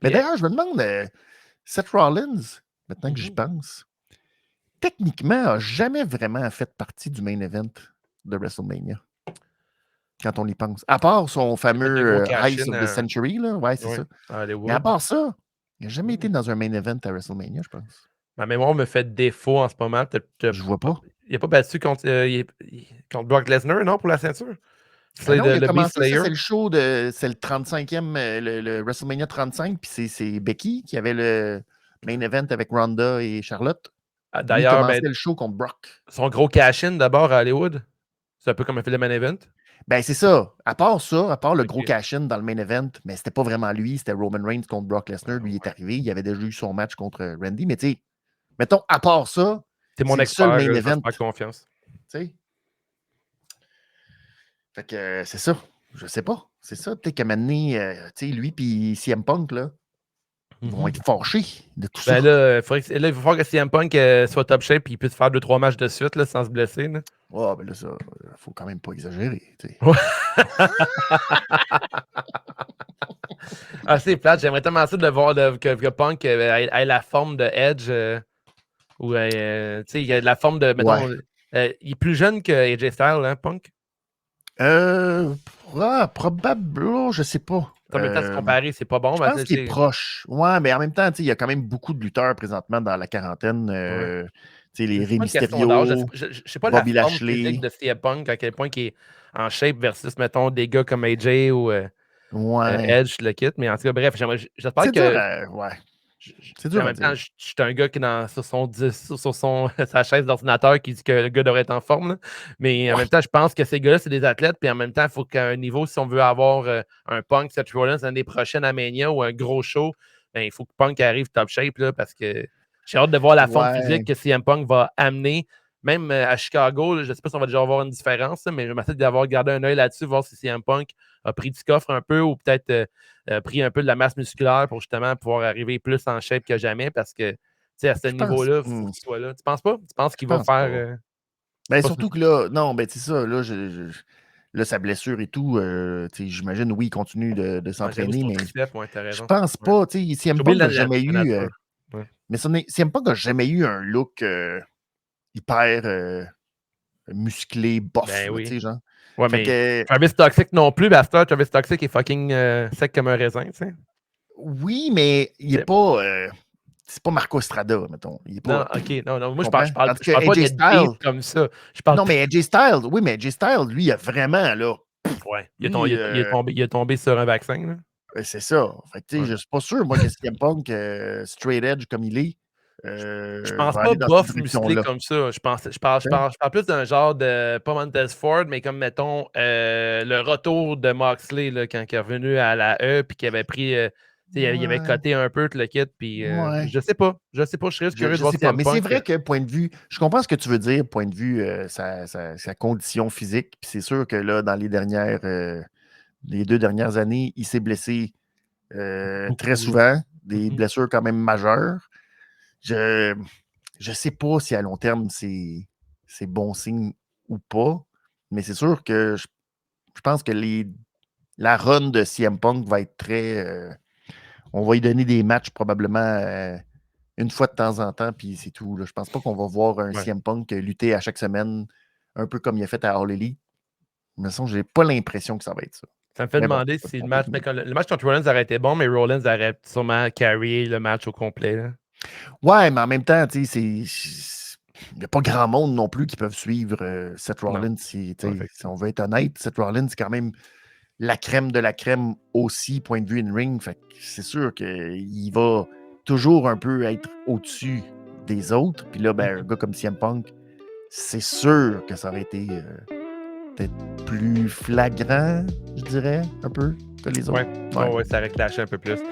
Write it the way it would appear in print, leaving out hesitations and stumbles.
Mais Yeah. d'ailleurs, je me demande, Seth Rollins, maintenant que j'y pense, techniquement, n'a jamais vraiment fait partie du main event de WrestleMania. Quand on y pense. À part son Il a fait de fameux gros Ice cash-in of the Century, là. Ouais, c'est ouais, ça. à Mais à Hollywood. part ça, il n'a jamais été dans un main event à WrestleMania, je pense. Ma mémoire me fait défaut en ce moment. Je vois pas. Il n'a pas battu contre, contre Brock Lesnar, non, pour la ceinture? Ben C'est non, il a le Beast commencé, ça, Slayer. c'est le show de. C'est le 35e, le WrestleMania 35, puis c'est Becky qui avait le main event avec Ronda et Charlotte. Lui, il D'ailleurs, commençait le show contre Brock. son gros cash-in d'abord à Hollywood, c'est un peu comme un fait le main event. Ben, c'est ça. À part ça, à part le gros Ok. cash-in dans le main event, mais c'était pas vraiment lui, c'était Roman Reigns contre Brock Lesnar. Lui, il est arrivé, il avait déjà eu son match contre Randy. Mais tu sais, mettons, à part ça, C'est mon c'est le seul expert, main je vais event. te faire confiance. Tu sais? Fait que c'est ça. Je sais pas. C'est ça. Peut-être qu'à un moment donné, tu sais, lui puis CM Punk, là, ils vont être fâchés de tout ça. Ben là, il va falloir que CM Punk soit top shape et qu'il puisse faire 2-3 matchs de suite là, sans se blesser. Là. Oh, ben là, ça, faut quand même pas exagérer. Tu sais. Ah, c'est plate. J'aimerais tellement ça de voir que Punk ait la forme de Edge. Ou, tu sais, il a la forme de. Mettons, il est plus jeune que AJ Styles, hein, Punk? Probablement, je sais pas. En même temps, se comparer, c'est pas bon. Je pense qu'il est proche. Ouais, mais en même temps, il y a quand même beaucoup de lutteurs présentement dans la quarantaine. Les C'est Rey pas une question d'âge. Mysterio, Je sais pas Bobby la forme Lashley. physique de CM Punk, à quel point il est en shape versus, mettons, des gars comme AJ ou Edge, le kit. Mais en tout cas, bref, j'espère C'est que. dur, ouais. C'est dur En à même temps, dire. je suis un gars qui est sur sa chaise d'ordinateur qui dit que le gars devrait être en forme. Là. Mais en même temps, je pense que ces gars-là, c'est des athlètes. Puis en même temps, il faut qu'à un niveau, si on veut avoir un Punk, Seth Rollins l'année prochaine à Mania ou un gros show, ben, il faut que Punk arrive top shape là, parce que j'ai hâte de voir la forme physique que CM Punk va amener. Même à Chicago, là, je ne sais pas si on va déjà avoir une différence, là, mais je m'essaie d'avoir gardé un œil là-dessus, voir si CM Punk a pris du coffre un peu ou peut-être pris un peu de la masse musculaire pour justement pouvoir arriver plus en shape que jamais parce que à ce niveau-là, il faut qu'il soit là. Tu penses pas? Tu penses qu'il va faire. Ben, surtout que là, non, ben c'est ça, là, là, sa blessure et tout, j'imagine, oui, il continue de s'entraîner, mais je pense pas, CM Punk n'a jamais eu. Mais CM Punk n'a jamais eu un look hyper musclé, bof, Ben oui. tu sais, genre. Ouais, Fait mais que, Travis Toxic non plus, Bastard. Travis Toxic est fucking sec comme un raisin, tu sais. oui, mais il n'est pas. C'est pas Marco Estrada, mettons. Il est pas. Non, ok, non. Moi, je Comprends? parle Tandis que pas AJ d'être beat Styles. comme ça. Je parle Non, mais AJ Styles, oui, mais AJ Styles, lui, il a vraiment, là. Ouais. Lui, Il est tombé sur un vaccin, là. c'est ça. Fait que, tu sais, je suis pas sûr, moi, que CM Punk, straight edge comme il est, Je pense va pas aller dans cette bof musclé direction-là. comme ça. Je parle plus d'un genre de, pas Montez Ford, mais comme, mettons, le retour de Moxley là, quand il est revenu à la E puis qu'il avait pris, il avait coté un peu tout le kit. Puis, je sais pas. Je serais juste curieux de Je voir sais pas, CM mais c'est Punk. vrai que point de vue, je comprends ce que tu veux dire, point de vue, sa condition physique. Puis c'est sûr que là, dans les 2 dernières années, il s'est blessé très souvent, des blessures quand même majeures. Je ne sais pas si à long terme, c'est bon signe ou pas, mais c'est sûr que je pense que la run de CM Punk va être très. On va lui donner des matchs probablement une fois de temps en temps, puis c'est tout. Là. Je pense pas qu'on va voir un CM Punk lutter à chaque semaine, un peu comme il a fait à All Elite. Mais je n'ai pas l'impression que ça va être ça. Ça me fait demander si le match contre Rollins aurait été bon, mais Rollins aurait sûrement carry le match au complet. Là. Ouais, mais en même temps, tu sais, il n'y a pas grand monde non plus qui peuvent suivre Seth Rollins. Si on veut être honnête, Seth Rollins, c'est quand même la crème de la crème aussi, point de vue in-ring. Fait que c'est sûr qu'il va toujours un peu être au-dessus des autres. Puis là, ben, un gars comme CM Punk, c'est sûr que ça aurait été peut-être plus flagrant, je dirais, un peu, que les autres. Ouais, ça aurait clashé un peu plus.